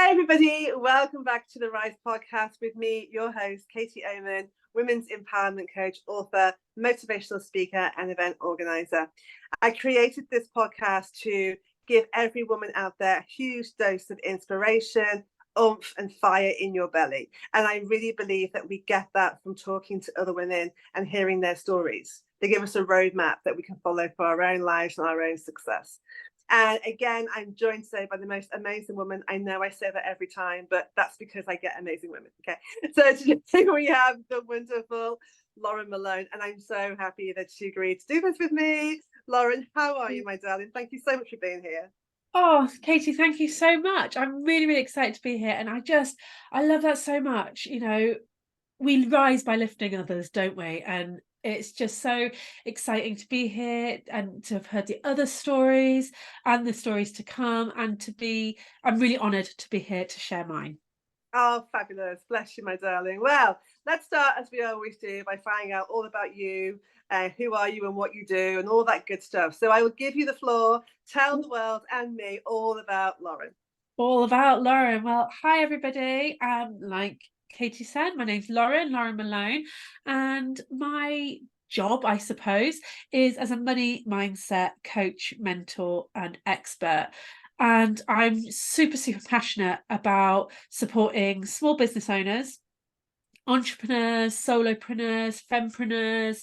Hi, everybody. Welcome back to the Rise podcast with me, your host, Katie Oman, women's empowerment coach, author, motivational speaker, and event organizer. I created this podcast to give every woman out there a huge dose of inspiration, oomph, and fire in your belly. And I really believe that we get that from talking to other women and hearing their stories. They give us a roadmap that we can follow for our own lives and our own success. And again, I'm joined today by the most amazing woman. I know I say that every time, but that's because I get amazing women. Okay. So today we have the wonderful Lauren Malone, and I'm so happy that she agreed to do this with me. Lauren, how are you, my darling? Thank you so much for being here. Oh, Katie, thank you so much. I'm really, really excited to be here. And I love that so much. You know, we rise by lifting others, don't we? And it's just so exciting to be here and to have heard the other stories and the stories to come I'm really honoured to be here to share mine. Oh, fabulous. Bless you, my darling. Well, let's start, as we always do, by finding out all about you, who are you and what you do and all that good stuff. So I will give you the floor. Tell the world and me all about Lauren. All about Lauren. Well, hi, everybody. Like Katie said, my name's Lauren Malone, and my job, I suppose, is as a money mindset coach, mentor, and expert. And I'm super, super passionate about supporting small business owners, entrepreneurs, solopreneurs, fempreneurs,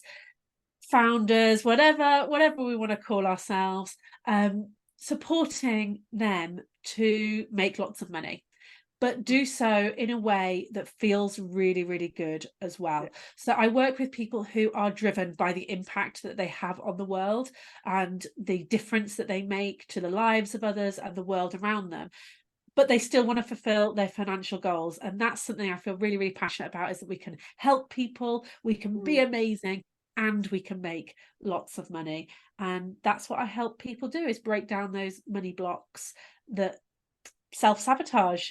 founders, whatever we want to call ourselves, supporting them to make lots of money, but do so in a way that feels really, really good as well. So I work with people who are driven by the impact that they have on the world and the difference that they make to the lives of others and the world around them, but they still want to fulfill their financial goals. And that's something I feel really, really passionate about, is that we can help people, we can be amazing, and we can make lots of money. And that's what I help people do, is break down those money blocks that self-sabotage,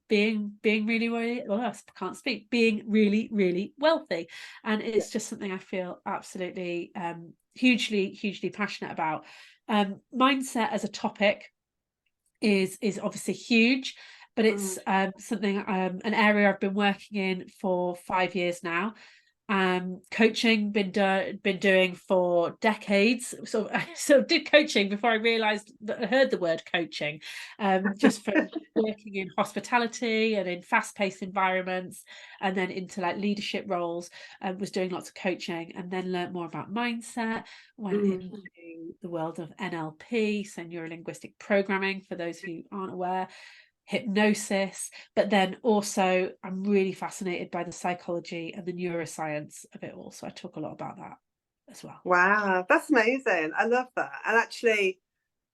being really, really, well, I can't speak, being really, really wealthy. And it's just something I feel absolutely hugely passionate about. Mindset as a topic is obviously huge, but it's something, an area I've been working in for 5 years now. Coaching, been doing for decades. So I did coaching before I realized that I heard the word coaching, just from working in hospitality and in fast-paced environments, and then into like leadership roles, and was doing lots of coaching, and then learned more about mindset, went into the world of NLP, so neuro-linguistic programming, for those who aren't aware, hypnosis, but then also I'm really fascinated by the psychology and the neuroscience of it all. So I talk a lot about that as well. Wow, that's amazing. I love that. And actually,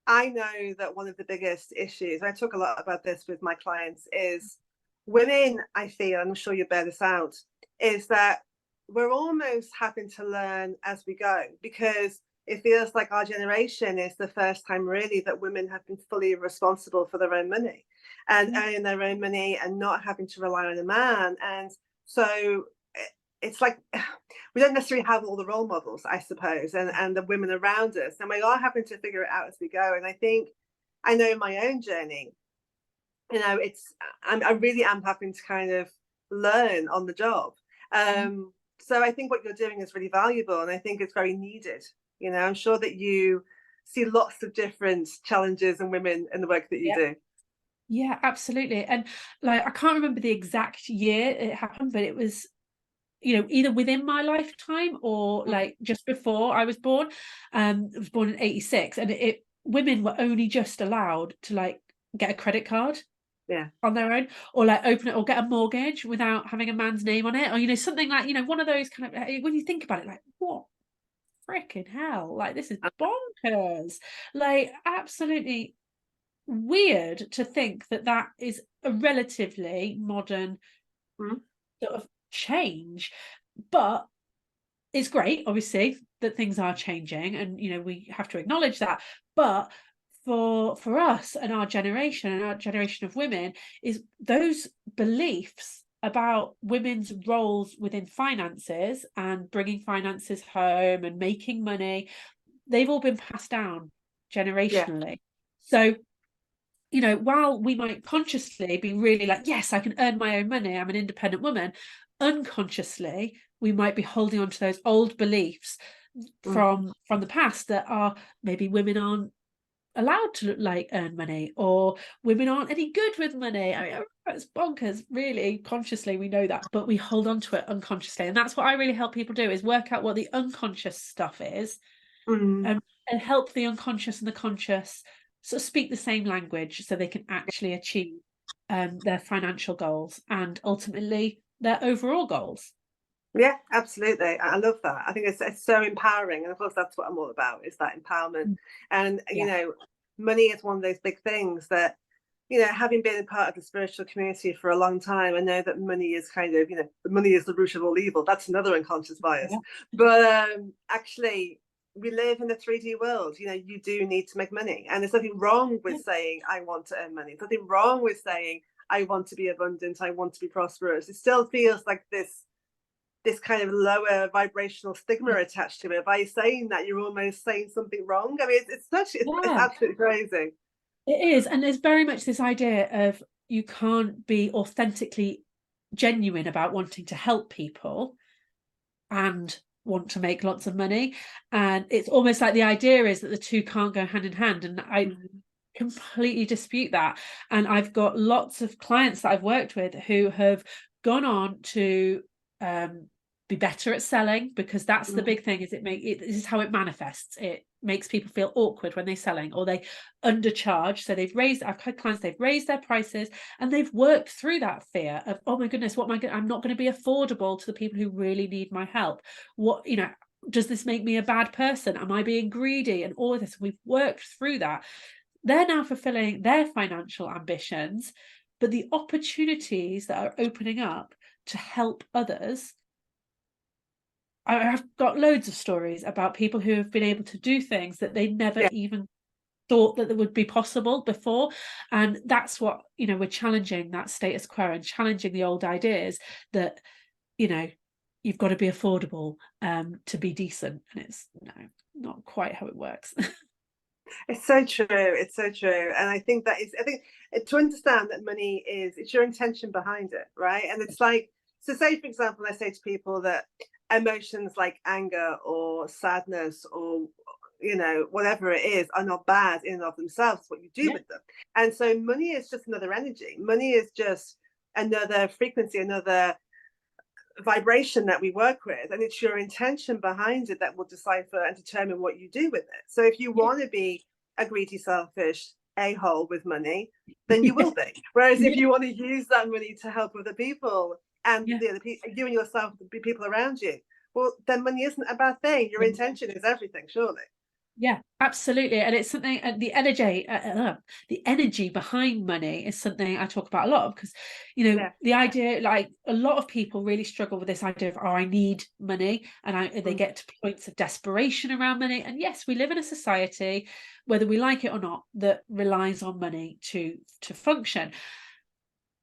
I know that one of the biggest issues, I talk a lot about this with my clients, is women, I feel, I'm sure you bear this out, is that we're almost having to learn as we go, because it feels like our generation is the first time really that women have been fully responsible for their own money and earning their own money and not having to rely on a man. And so it's like we don't necessarily have all the role models, I suppose, and the women around us, and we are having to figure it out as we go. And I think, I know in my own journey, you know, I really am having to kind of learn on the job. So I think what you're doing is really valuable, and I think it's very needed. You know, I'm sure that you see lots of different challenges in women in the work that you do. Yeah, absolutely. And like, I can't remember the exact year it happened, but it was, you know, either within my lifetime or like just before I was born. I was born in 86, and women were only just allowed to like get a credit card on their own, or like open it or get a mortgage without having a man's name on it, or, you know, something like, you know, one of those kind of, when you think about it, like, what freaking hell, like, this is bonkers, like, absolutely weird to think that that is a relatively modern sort of change. But it's great, obviously, that things are changing, and, you know, we have to acknowledge that. But for us and our generation of women, is those beliefs about women's roles within finances and bringing finances home and making money, they've all been passed down generationally. So you know, while we might consciously be really like, yes, I can earn my own money, I'm an independent woman, unconsciously we might be holding on to those old beliefs Mm. from the past that are maybe women aren't allowed to like earn money, or women aren't any good with money. I mean, it's bonkers. Really, consciously we know that, but we hold on to it unconsciously, and that's what I really help people do, is work out what the unconscious stuff is, Mm. and help the unconscious and the conscious sort of speak the same language so they can actually achieve their financial goals and ultimately their overall goals. Yeah, absolutely. I love that. I think it's so empowering, and of course that's what I'm all about, is that empowerment. Mm. And you Yeah. know, money is one of those big things that, having been a part of the spiritual community for a long time, I know that money is kind of, money is the root of all evil. That's another unconscious bias. Yeah. But actually, we live in a 3D world. You do need to make money, and there's nothing wrong with saying I want to earn money. There's nothing wrong with saying I want to be abundant. I want to be prosperous. It still feels like this kind of lower vibrational stigma attached to it. By saying that, you're almost saying something wrong. I mean, it's Yeah, absolutely crazy. it is. And there's very much this idea of you can't be authentically genuine about wanting to help people and want to make lots of money. And it's almost like the idea is that the two can't go hand in hand. And I Mm. completely dispute that. And I've got lots of clients that I've worked with who have gone on to be better at selling, because that's the Mm. big thing, is this is how it manifests. It makes people feel awkward when they're selling, or they undercharge. So I've had clients, they've raised their prices and they've worked through that fear of, oh my goodness, what am I going, I'm not going to be affordable to the people who really need my help. What, does this make me a bad person? Am I being greedy? And all of this, we've worked through that. They're now fulfilling their financial ambitions, but the opportunities that are opening up to help others, I've got loads of stories about people who have been able to do things that they never Yeah. even thought that would be possible before. And that's what, we're challenging that status quo and challenging the old ideas that, you know you've got to be affordable to be decent, and it's no, not quite how it works. It's so true. It's so true. And I think to understand that money it's your intention behind it, right? And it's like, so say, for example, I say to people that emotions like anger or sadness or, whatever it is, are not bad in and of themselves, what you do Yeah. with them. And so money is just another energy. Money is just another frequency, another vibration that we work with, and it's your intention behind it that will decipher and determine what you do with it. So if you Yeah. want to be a greedy, selfish a-hole with money, then you Yeah. will be. Whereas if Yeah. you want to use that money to help other people, and Yeah. you and yourself, the people around you, well, then money isn't a bad thing. Your intention is everything, surely. Yeah, absolutely. And it's something, the energy behind money is something I talk about a lot, because, Yeah. the idea, like a lot of people really struggle with this idea of, oh, I need money. And they Mm. get to points of desperation around money. And yes, we live in a society, whether we like it or not, that relies on money to function.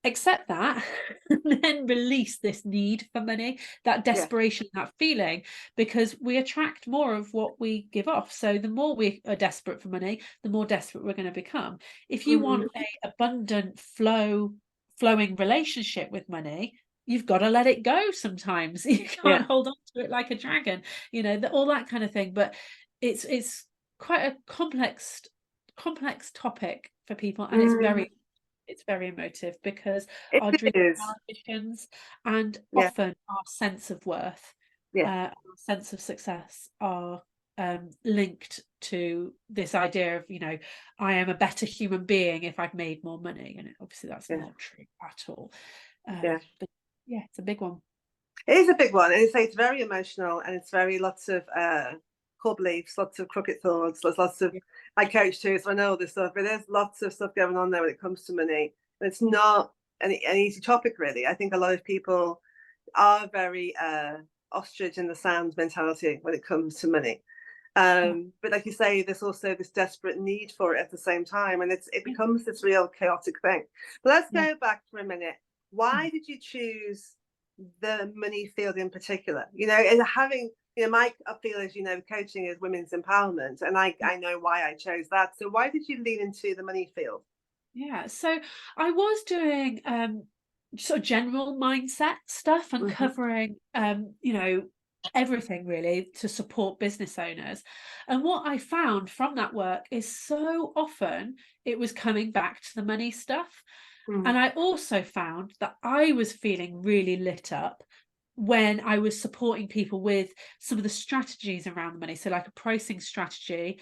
Accept that, and then release this need for money, that Yeah. desperation, that feeling, because we attract more of what we give off. So the more we are desperate for money, the more desperate we're going to become. If you Mm. want a abundant flowing relationship with money, you've got to let it go sometimes. You Yeah. can't hold on to it like a dragon, all that kind of thing. But it's quite a complex topic for people, and Mm. it's very emotive, because It our dreams, is. our ambitions, and Yeah. often our sense of worth, Yeah. our sense of success are linked to this idea of, I am a better human being if I've made more money. And obviously that's Yeah. not true at all. Yeah. But yeah, it's a big one. It is a big one, and it's very emotional, and it's very lots of core beliefs, lots of crooked thoughts. There's lots of, Yeah. I coach too, so I know all this stuff. But there's lots of stuff going on there when it comes to money. And it's not an easy topic, really. I think a lot of people are very ostrich in the sand mentality when it comes to money. Yeah. But like you say, there's also this desperate need for it at the same time, and it Yeah. becomes this real chaotic thing. But let's Yeah. go back for a minute. Why did you choose the money field in particular? And having, my feel is, coaching is women's empowerment, and I know why I chose that. So why did you lean into the money field? Yeah, so I was doing sort of general mindset stuff and Hmm. covering you know, everything really to support business owners. And what I found from that work is so often it was coming back to the money stuff. And I also found that I was feeling really lit up when I was supporting people with some of the strategies around the money. So like a pricing strategy,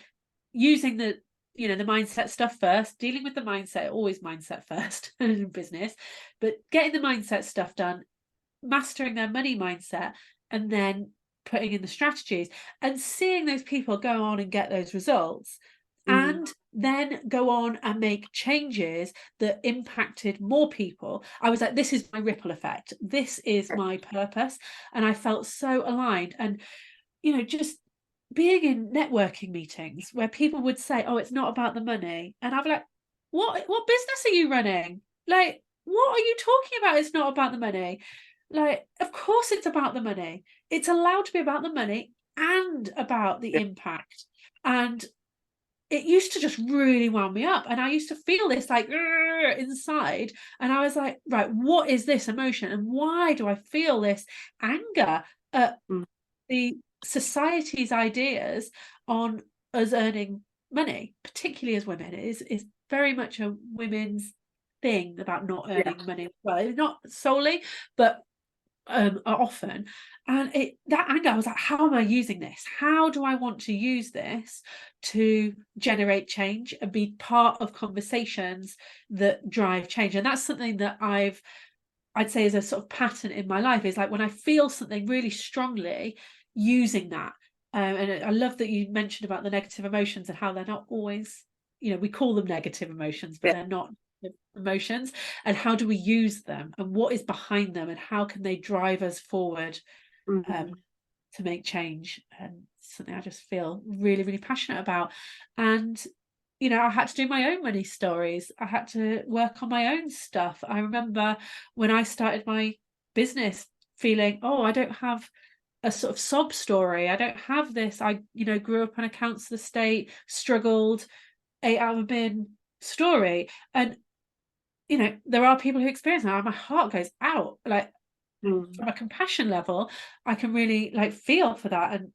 using the, you know, the mindset stuff first, dealing with the mindset, always mindset first in business, but getting the mindset stuff done, mastering their money mindset, and then putting in the strategies and seeing those people go on and get those results, Mm. and then go on and make changes that impacted more people. I was like, this is my ripple effect, this is my purpose. And I felt so aligned. And you know, just being in networking meetings where people would say, "Oh, it's not about the money," and I'd be like, What business are you running? Like, what are you talking about? It's not about the money." Like, of course, it's about the money. It's allowed to be about the money and about the Yeah. impact. And it used to just really wound me up, and I used to feel this like inside, and I was like, right, what is this emotion, and why do I feel this anger at Mm. the society's ideas on us earning money, particularly as women, is very much a women's thing about not Yeah. earning money. Well, not solely, but often. And that anger, I was like, how am I using this? How do I want to use this to generate change and be part of conversations that drive change? And that's something that I'd say is a sort of pattern in my life, is like when I feel something really strongly, using that. And I love that you mentioned about the negative emotions and how they're not always, you know, we call them negative emotions, but Yeah. they're not emotions. And how do we use them, and what is behind them, and how can they drive us forward um, Mm. to make change? And something I just feel really, really passionate about. And you know, I had to do my own money stories. I had to work on my own stuff. I remember when I started my business feeling, oh, I don't have a sort of sob story. I don't have this. I, you know, grew up on a council estate, struggled, ate out of a bin story. And, you know, there are people who experience that. My heart goes out. Like, Mm. from a compassion level, I can really like feel for that. And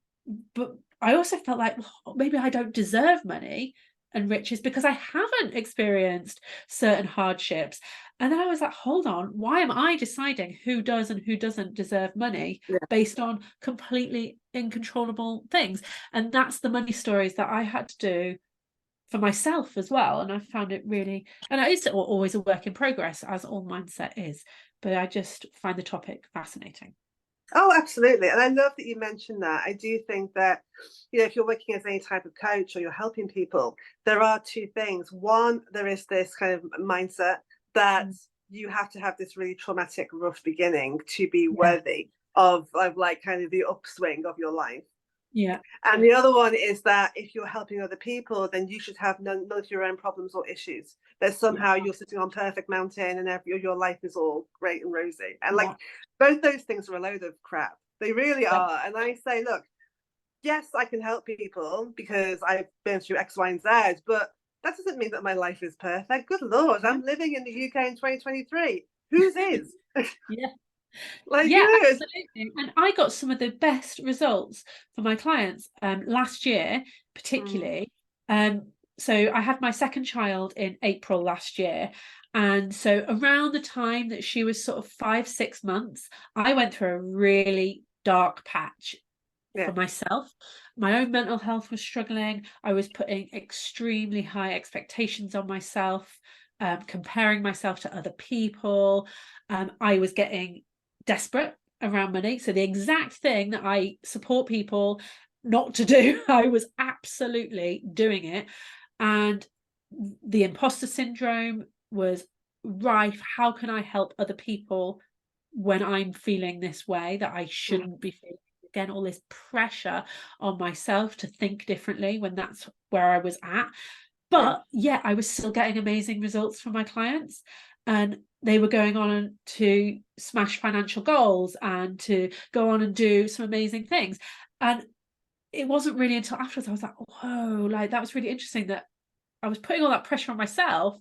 but I also felt like, well, maybe I don't deserve money and riches because I haven't experienced certain hardships. And then I was like, hold on, why am I deciding who does and who doesn't deserve money Yeah. based on completely incontrollable things? And that's the money stories that I had to do for myself as well. And I found it really, and it is always a work in progress, as all mindset is, but I just find the topic fascinating. Oh, absolutely. And I love that you mentioned that. I do think that, if you're working as any type of coach or you're helping people, there are two things. One, there is this kind of mindset that Mm. you have to have this really traumatic, rough beginning to be Yeah, worthy of like kind of the upswing of your life. yeah, And the other one is that if you're helping other people, then you should have none of your own problems or issues. That yeah, somehow you're sitting on perfect mountain and your life is all great and rosy. And like yeah, both those things are a load of crap. They really yeah, are. And I say, look, yes, I can help people because I've been through X, Y, and Z, but that doesn't mean that my life is perfect. Good Lord, yeah, I'm living in the UK in 2023. Whose is? yeah. Like, Yeah, absolutely. And I got some of the best results for my clients last year, mm, particularly. So I had my second child in April last year. And so around the time that she was sort of 5, 6 months, I went through a really dark patch yeah, for myself. My own mental health was struggling. I was putting extremely high expectations on myself, comparing myself to other people. I was getting desperate around money. So the exact thing that I support people not to do, I was absolutely doing it. And the imposter syndrome was rife. How can I help other people when I'm feeling this way that I mm, shouldn't be feeling? Again, all this pressure on myself to think differently when that's where I was at. yeah, But yeah, I was still getting amazing results from my clients, and they were going on to smash financial goals and to go on and do some amazing things. And it wasn't really until afterwards I was like, whoa, like that was really interesting that I was putting all that pressure on myself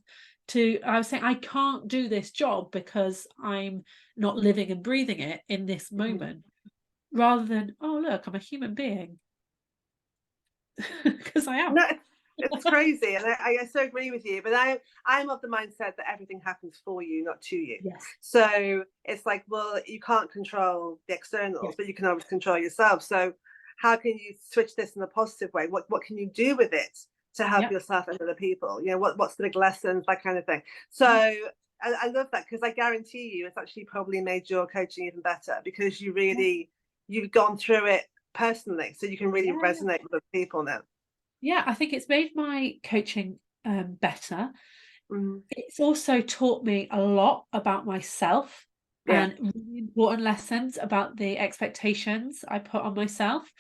I was saying I can't do this job because I'm not living and breathing it in this moment, rather than, oh look, I'm a human being. Because I am. No, it's crazy, and I so agree with you. But I'm of the mindset that everything happens for you, not to you. Yes. So it's like, well, you can't control the Yeah. externals, but you can always control yourself. So how can you switch this in a positive way? What can you do with it to help Yeah. yourself and other people? You know, what's the big lessons, that kind of thing. So I love that, because I guarantee you, it's actually probably made your coaching even better, because you've gone through it personally, so you can really Yeah. resonate with other people now. Yeah, I think it's made my coaching better. Mm, It's also taught me a lot about myself, yeah, and really important lessons about the expectations I put on myself,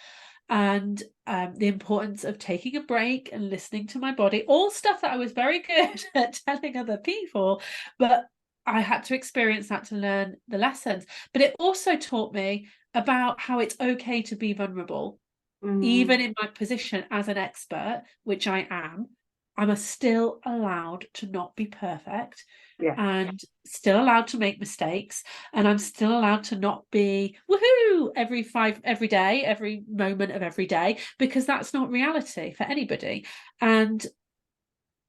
and the importance of taking a break and listening to my body. All stuff that I was very good at telling other people, but I had to experience that to learn the lessons. But it also taught me about how it's okay to be vulnerable. Even mm, in my position as an expert, which I am, I'm still allowed to not be perfect, yeah, and still allowed to make mistakes, and I'm still allowed to not be woohoo every day, every moment of every day, because that's not reality for anybody. And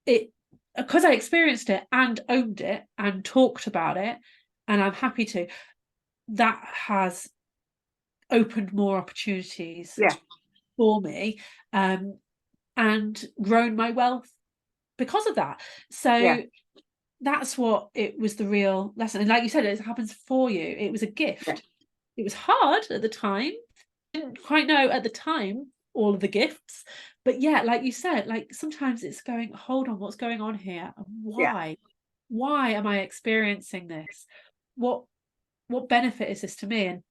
it, because I experienced it and owned it and talked about it, and I'm happy to, that has opened more opportunities yeah, for me, um, and grown my wealth because of that. yeah, So that's what it was, the real lesson. And like you said, it happens for you. It was a yeah, gift. It was hard at the time. Didn't quite know at the time all of the gifts. But yeah, like you said, like sometimes it's going, hold on, what's going on here? And yeah, why? Why am I experiencing this? What what benefit is this to me? And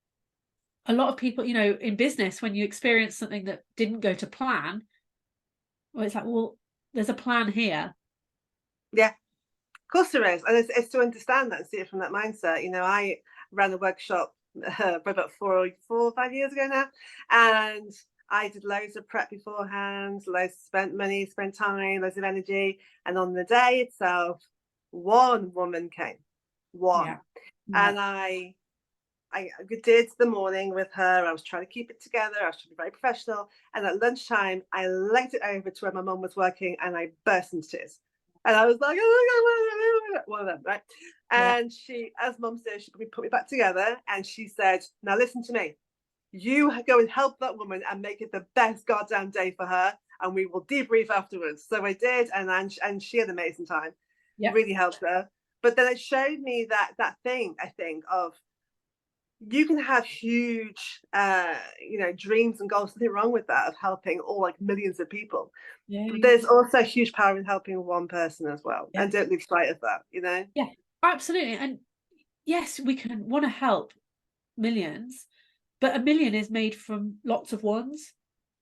a lot of people, in business, when you experience something that didn't go to plan, well, it's like, well, there's a plan here. yeah. Of course there is, and it's to understand that and see it from that mindset. You know, I ran a workshop about 4 or 5 years ago now, and I did loads of prep beforehand, loads spent money, spent time, loads of energy, and on the day itself, one woman came, one, Yeah. Yeah. and I did the morning with her. I was trying to keep it together. I was trying to be very professional. And at lunchtime, I legged it over to where my mum was working, and I burst into tears. And I was like, oh my God, one of them, right? Yeah. And she, as mum said, she put me back together, and she said, now listen to me. You go and help that woman and make it the best goddamn day for her. And we will debrief afterwards. So I did. And she had an amazing time. Yeah. Really helped her. But then it showed me that thing, I think, of you can have huge dreams and goals, nothing wrong with that, of helping all, like, millions of people, Yeah. but there's also huge power in helping one person as well, Yeah. and don't lose sight of that. Yeah. Absolutely. And yes, we can want to help millions, but a million is made from lots of ones.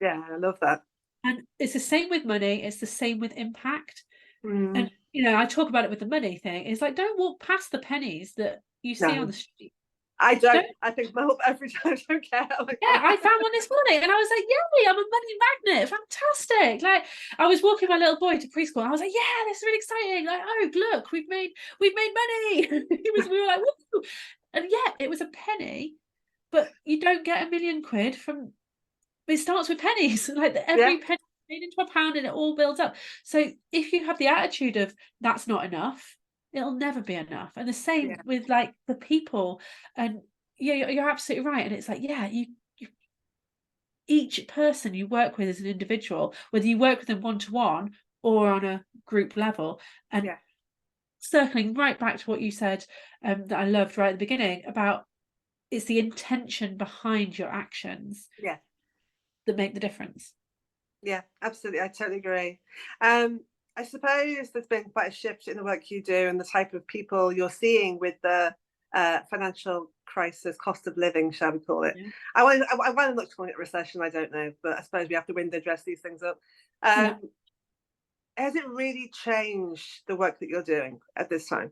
Yeah, I love that. And it's the same with money, it's the same with impact. Mm, And I talk about it with the money thing. It's like, don't walk past the pennies that you see on no, the street. I don't. Don't. I think my every time. I don't care. I'm like, Yeah, I found one this morning and I was like, yay, I'm a money magnet. Fantastic. Like, I was walking my little boy to preschool and I was like, yeah, this is really exciting. Like, oh, look, we've made money. We were like, woo. And yeah, it was a penny, but you don't get £1,000,000 from, it starts with pennies. Like, yeah, every penny made into a pound and it all builds up. So if you have the attitude of that's not enough, it'll never be enough. And the same yeah, with like the people. And yeah, you're absolutely right. And it's like, yeah, each person you work with as an individual, whether you work with them one to one or on a group level. And yeah, circling right back to what you said, that I loved right at the beginning about, it's the intention behind your actions yeah, that make the difference. yeah. Absolutely, I totally agree. Um, I suppose there's been quite a shift in the work you do and the type of people you're seeing with the financial crisis, cost of living, shall we call it? Yeah. I want to look calling it recession. I don't know, but I suppose we have to window dress these things up. Yeah. Um, has it really changed the work that you're doing at this time?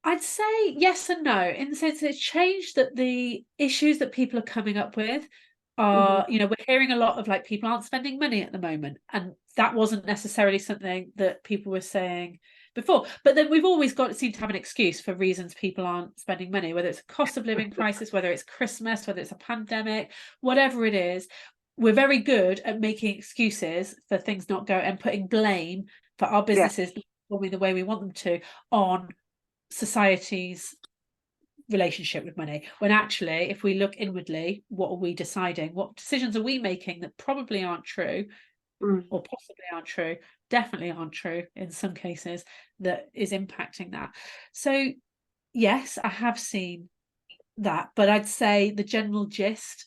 I'd say yes and no, in the sense that it's changed that the issues that people are coming up with are, you know, we're hearing a lot of like people aren't spending money at the moment, and that wasn't necessarily something that people were saying before. But then we've always got seem to have an excuse for reasons people aren't spending money, whether it's a cost of living crisis, whether it's Christmas, whether it's a pandemic, whatever it is. We're very good at making excuses for things not going and putting blame for our Yeah, businesses not performing the way we want them to on society's relationship with money, when actually if we look inwardly, what are we deciding, what decisions are we making that probably aren't true, or possibly aren't true, definitely aren't true in some cases, that is impacting that. So yes, I have seen that, but I'd say the general gist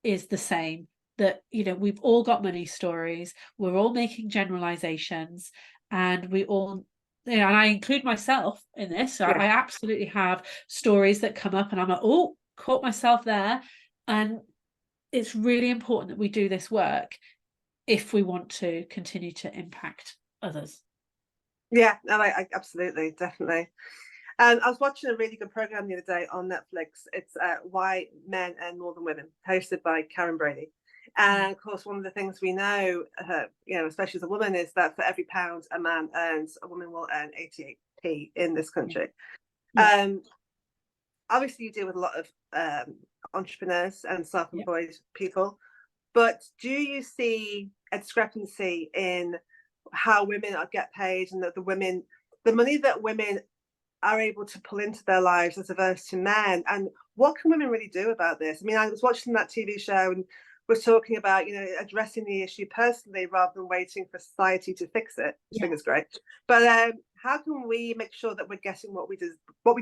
is the same, that, you know, we've all got money stories, we're all making generalizations, and we all, you know, and I include myself in this. So yeah, I absolutely have stories that come up and I'm like, oh, caught myself there. And it's really important that we do this work if we want to continue to impact others. yeah. No, I absolutely, definitely. I was watching a really good program the other day on Netflix. It's Why Men Earn More Than Women, hosted by Karen Brady. And of course, one of the things we know, you know, especially as a woman, is that for every pound a man earns, a woman will earn 88p in this country. Yeah. Obviously, you deal with a lot of entrepreneurs and Yeah. self-employed people, but do you see a discrepancy in how women get paid, and that the money that women are able to pull into their lives as opposed to men? And what can women really do about this? I mean, I was watching that TV show and was talking about, you know, addressing the issue personally rather than waiting for society to fix it, which I think is great. But how can we make sure that we're getting what we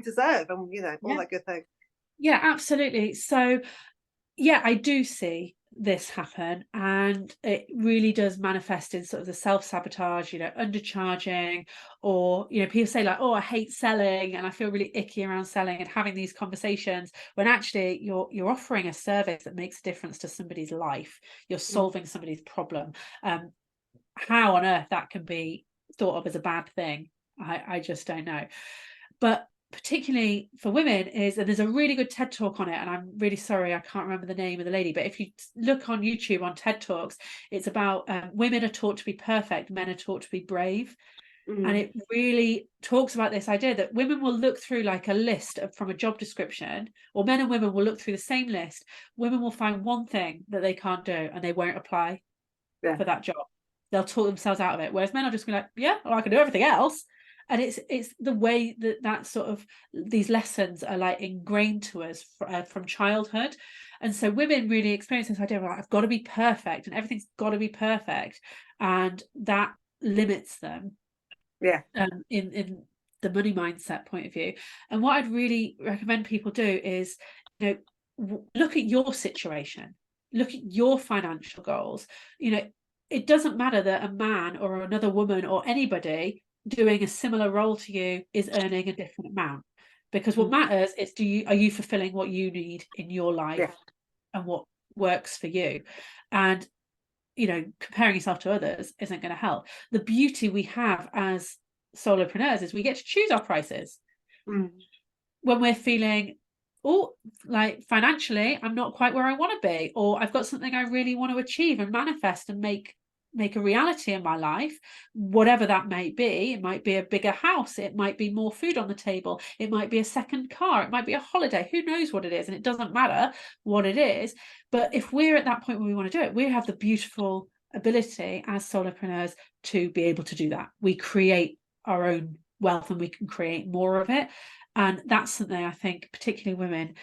deserve, and, you know, all that good thing? Yeah, absolutely. So yeah, I do see this happen, and it really does manifest in sort of the self-sabotage, you know, undercharging, or, you know, people say like, oh, I hate selling and I feel really icky around selling, and having these conversations when actually you're offering a service that makes a difference to somebody's life, you're solving somebody's problem. How on earth that can be thought of as a bad thing, I just don't know. But particularly for women is, and there's a really good TED talk on it, and I'm really sorry I can't remember the name of the lady, but if you look on YouTube on TED Talks, it's about women are taught to be perfect, men are taught to be brave. And it really talks about this idea that women will look through like a list from a job description, or men and women will look through the same list. Women will find one thing that they can't do and they won't apply for that job. They'll talk themselves out of it, whereas men are just like, yeah, well, I can do everything else. And it's the way that sort of these lessons are like ingrained to us from childhood. And so women really experience this idea of like, I've got to be perfect and everything's got to be perfect, and that limits them in the money mindset point of view. And what I'd really recommend people do is, you know, look at your situation, look at your financial goals. You know, it doesn't matter that a man or another woman or anybody doing a similar role to you is earning a different amount, because what matters is, are you fulfilling what you need in your life and what works for you? And, you know, comparing yourself to others isn't going to help. The beauty we have as solopreneurs is we get to choose our prices. When we're feeling, oh, like financially I'm not quite where I want to be, or I've got something I really want to achieve and manifest and make a reality in my life, whatever that may be. It might be a bigger house, it might be more food on the table, it might be a second car, it might be a holiday, who knows what it is, and it doesn't matter what it is. But if we're at that point where we want to do it, we have the beautiful ability as solopreneurs to be able to do that. We create our own wealth and we can create more of it. And that's something I think particularly women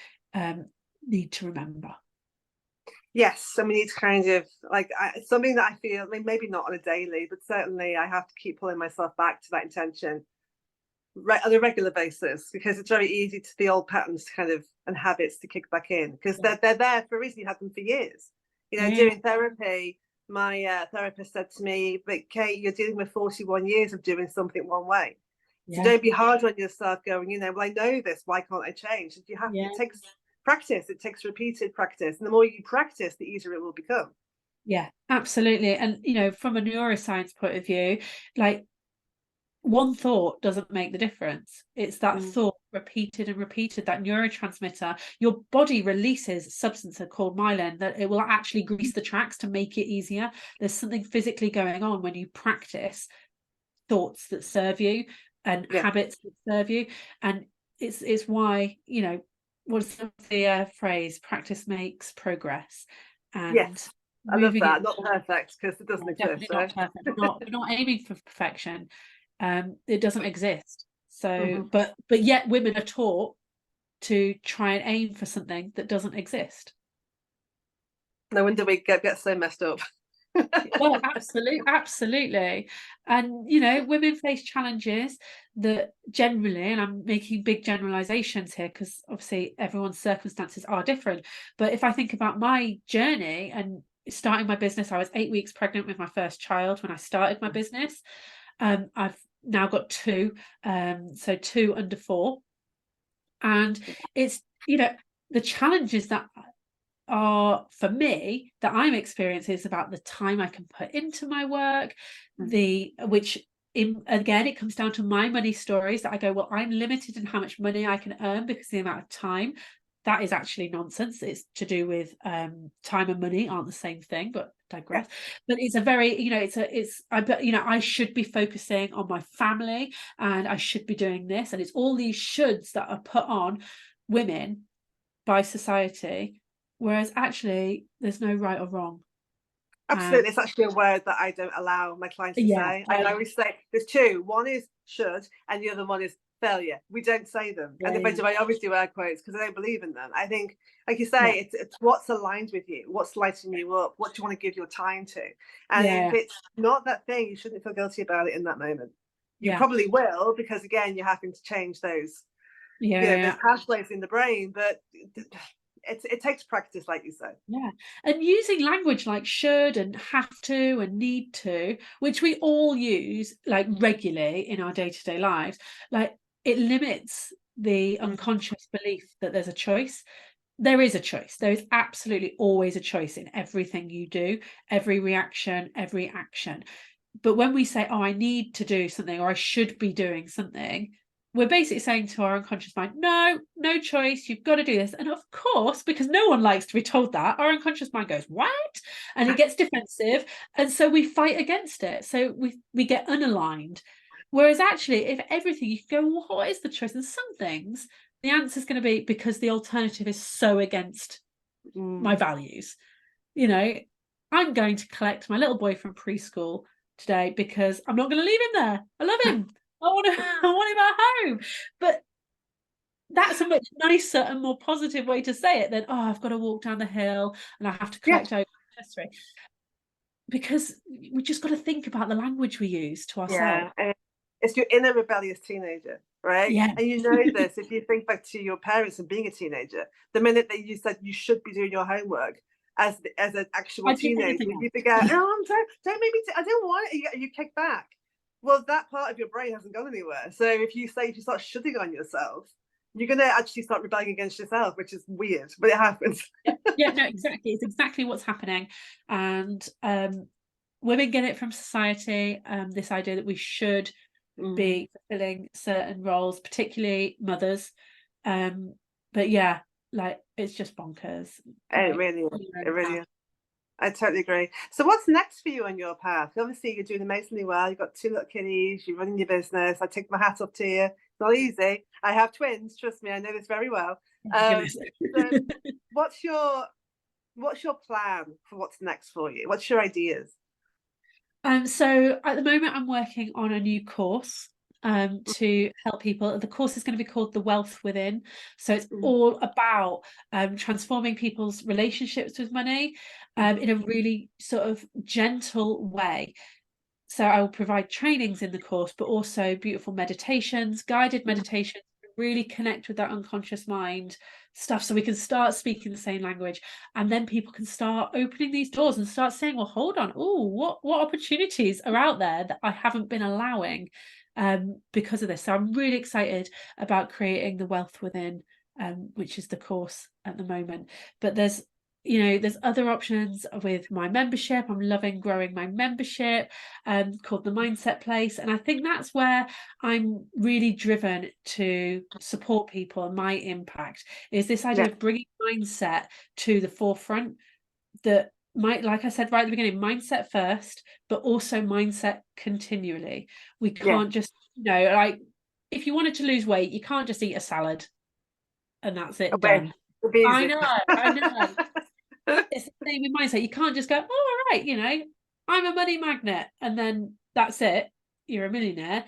need to remember. Yes, and we need to kind of like something that I feel, I mean, maybe not on a daily, but certainly I have to keep pulling myself back to that intention on a regular basis, because it's very easy to the old patterns kind of and habits to kick back in, because they're there for a reason. You had them for years. You know, doing therapy, my therapist said to me, but Kate, you're dealing with 41 years of doing something one way. So don't be hard on yourself going, you know, well, I know this, why can't I change? You have it takes practice, it takes repeated practice, and the more you practice, the easier it will become. Yeah, absolutely. And, you know, from a neuroscience point of view, like one thought doesn't make the difference. It's that thought repeated and repeated, that neurotransmitter, your body releases a substance called myelin that it will actually grease the tracks to make it easier. There's something physically going on when you practice thoughts that serve you and Yeah. habits that serve you. And it's why, you know, what's the phrase, practice makes progress. And Yes. I love moving it that. Not perfect, because it doesn't exist, definitely not right? perfect. We're not aiming for perfection. It doesn't exist. So, Mhm. but yet women are taught to try and aim for something that doesn't exist. No wonder we get so messed up. Well, absolutely. And you know, women face challenges that generally, and I'm making big generalizations here because obviously everyone's circumstances are different. But if I think about my journey and starting my business, I was 8 weeks pregnant with my first child when I started my business. I've now got two, so two under four. And it's, you know, the challenges that are for me that I'm experiencing is about the time I can put into my work, the which in again it comes down to my money stories that I go, well, I'm limited in how much money I can earn because of the amount of time. That is actually nonsense. It's to do with time and money aren't the same thing, but Yeah, digress. But it's a very, you know, but you know, I should be focusing on my family and I should be doing this. And it's all these shoulds that are put on women by society, whereas actually there's no right or wrong. And absolutely. It's actually a word that I don't allow my clients to yeah, say. I always say there's two. One is should, and the other one is failure. We don't say them. And if I yeah, do, I always do air quotes because I don't believe in them. I think, like you say, yeah, it's what's aligned with you, what's lighting you up, what do you want to give your time to. And if yeah, it's not that thing, you shouldn't feel guilty about it in that moment. You yeah, probably will, because again, you're having to change those, those yeah, pathways in the brain. But it takes practice, like you said. yeah. And using language like should and have to and need to, which we all use like regularly in our day-to-day lives, like it limits the Mm. unconscious belief that there's a choice. There is a choice. There is absolutely always a choice in everything you do, every reaction, every action. But when we say, oh, I need to do something or I should be doing something, we're basically saying to our unconscious mind, no, no choice, you've got to do this. And of course, because no one likes to be told that, our unconscious mind goes, what? And it gets defensive. And so we fight against it. So we get unaligned. Whereas actually, if everything, you can go, well, what is the choice? And some things, the answer is going to be because the alternative is so against my Mm. values. You know, I'm going to collect my little boy from preschool today because I'm not going to leave him there. I love him. I want him at home. But that's a much nicer and more positive way to say it than, oh, I've got to walk down the hill and I have to Yeah, collect over history. Because we just got to think about the language we use to ourselves. yeah. It's your inner rebellious teenager, right? Yeah. And you know this if you think back to your parents and being a teenager. The minute that you said you should be doing your homework as an actual I did teenager, anything you else. forget, oh, don't make me. I don't want it. You kick back. Well, that part of your brain hasn't gone anywhere. So if you start shitting on yourself, you're gonna actually start rebelling against yourself, which is weird, but it happens. Yeah, no, exactly. It's exactly what's happening. And women get it from society, this idea that we should Mm. be fulfilling certain roles, particularly mothers. But yeah, like it's just bonkers. It Like really is. follow your It own really path. is. I totally agree. So what's next for you on your path? Obviously, you're doing amazingly well. You've got two little kiddies. You're running your business. I take my hat off to you. It's not easy. I have twins. Trust me, I know this very well. Oh my goodness. So what's your plan for what's next for you? What's your ideas? So at the moment, I'm working on a new course to help people. The course is going to be called The Wealth Within. So it's Mm, all about transforming people's relationships with money mhm, in a really sort of gentle way. So I will provide trainings in the course, but also beautiful meditations, guided mhm. meditations, really connect with that unconscious mind stuff so we can start speaking the same language, and then people can start opening these doors and start saying, well, hold on, oh, what opportunities are out there that I haven't been allowing because of this. So I'm really excited about creating the Wealth Within, which is the course at the moment. But there's you know, there's other options with my membership. I'm loving growing my membership, called the Mindset Place. And I think that's where I'm really driven to support people, and my impact is this idea Yeah. of bringing mindset to the forefront. That might, like I said right at the beginning, mindset first, but also mindset continually. We Yeah. can't just, you know, like if you wanted to lose weight, you can't just eat a salad and that's it, Away. done. It'd be I easy. know, I know. It's the same with mindset. You can't just go, oh, all right, you know, I'm a money magnet, and then that's it. You're a millionaire.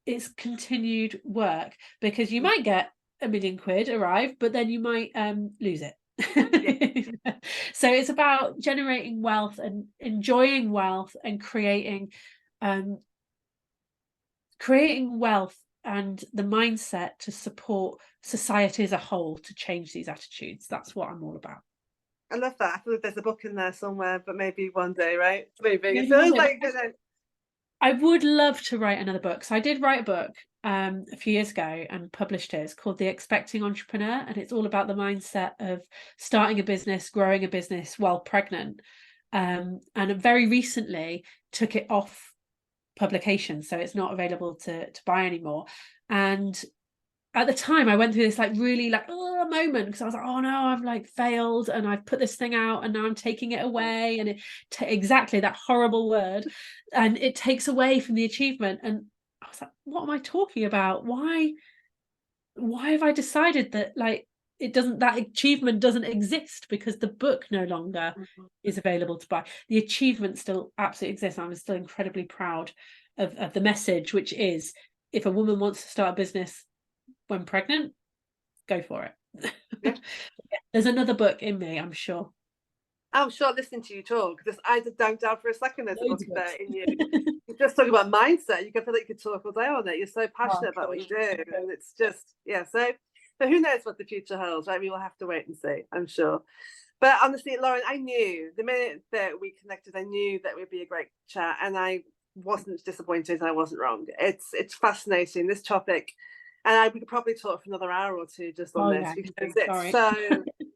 It's continued work, because you might get £1 million arrive, but then you might lose it. Yeah. So it's about generating wealth and enjoying wealth and um, creating wealth and the mindset to support society as a whole to change these attitudes. That's what I'm all about. I love that. I feel like there's a book in there somewhere, but maybe one day, right? Maybe. It Maybe one feels day, like, I would love to write another book. So I did write a book a few years ago and published it. It's called The Expecting Entrepreneur, and it's all about the mindset of starting a business, growing a business while pregnant. And very recently took it off publication, so it's not available to buy anymore. And at the time I went through this like really like moment, because I was like, oh no, I've like failed and I've put this thing out and now I'm taking it away, and it exactly that horrible word, and it takes away from the achievement. And I was like, what am I talking about? Why have I decided that like it doesn't, that achievement doesn't exist because the book no longer is available to buy? The achievement still absolutely exists. I'm still incredibly proud of the message, which is, if a woman wants to start a business when pregnant, go for it. yeah. There's another book in me, I'm sure. I'm sure listening to you talk, because I don't doubt for a second there's a book Loads of there books. in you. You just talk about mindset. You can feel like you could talk all day on it. You're so Oh, passionate about what you do, and it's just, yeah. So who knows what the future holds, right? We will have to wait and see, I'm sure. But honestly, Lauren, I knew the minute that we connected, I knew that would be a great chat, and I wasn't disappointed. I wasn't wrong. It's fascinating, this topic, and we could probably talk for another hour or two just on oh this, yeah, because sorry.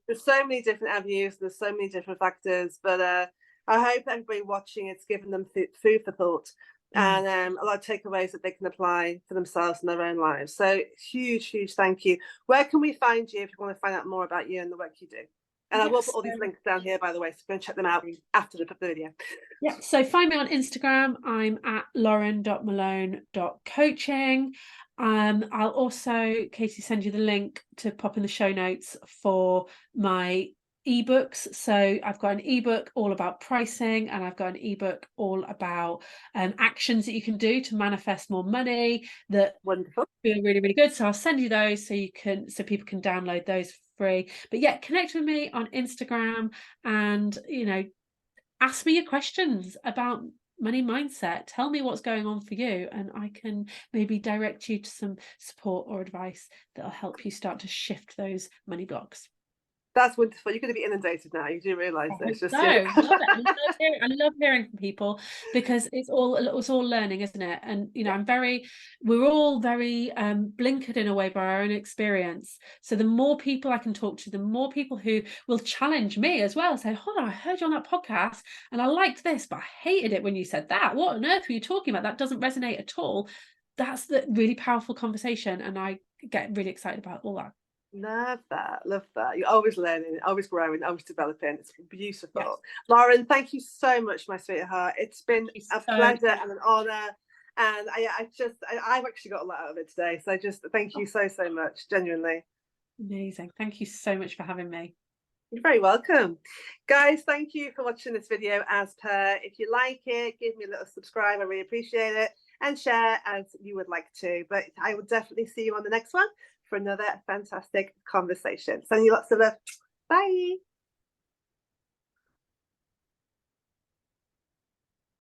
there's so many different avenues, there's so many different factors. But I hope everybody watching, it's given them food for thought, and a lot of takeaways that they can apply for themselves in their own lives. So huge thank you. Where can we find you if you want to find out more about you and the work you do? And I will put Yes, all these links down here, by the way, so go and check them out after the video. yeah, so find me on Instagram. I'm at lauren.malone.coaching. I'll also, Katie, send you the link to pop in the show notes for my ebooks. So I've got an ebook all about pricing, and I've got an ebook all about actions that you can do to manifest more money that Wonderful. feel really good. So I'll send you those so people can download those for free. But yeah, connect with me on Instagram, and you know, ask me your questions about money mindset. Tell me what's going on for you, and I can maybe direct you to some support or advice that'll help you start to shift those money blocks. That's wonderful. You're going to be inundated now. You do realise I this. hope Just so. yeah. Love it. I love hearing from people, because it's all learning, isn't it? And you know, we're all very blinkered in a way by our own experience. So the more people I can talk to, the more people who will challenge me as well. Say, hold on, I heard you on that podcast and I liked this, but I hated it when you said that. What on earth were you talking about? That doesn't resonate at all. That's the really powerful conversation, and I get really excited about all that. Love that. Love that. You're always learning, always growing, always developing. It's beautiful. Yes. Lauren, thank you so much, my sweetheart. It's been a pleasure and an honour. And I've actually got a lot out of it today. So just thank you so much, genuinely. Amazing. Thank you so much for having me. You're very welcome. Guys, thank you for watching this video as per. If you like it, give me a little subscribe. I really appreciate it. And share as you would like to. But I will definitely see you on the next one for another fantastic conversation. Sending you lots of love. Bye.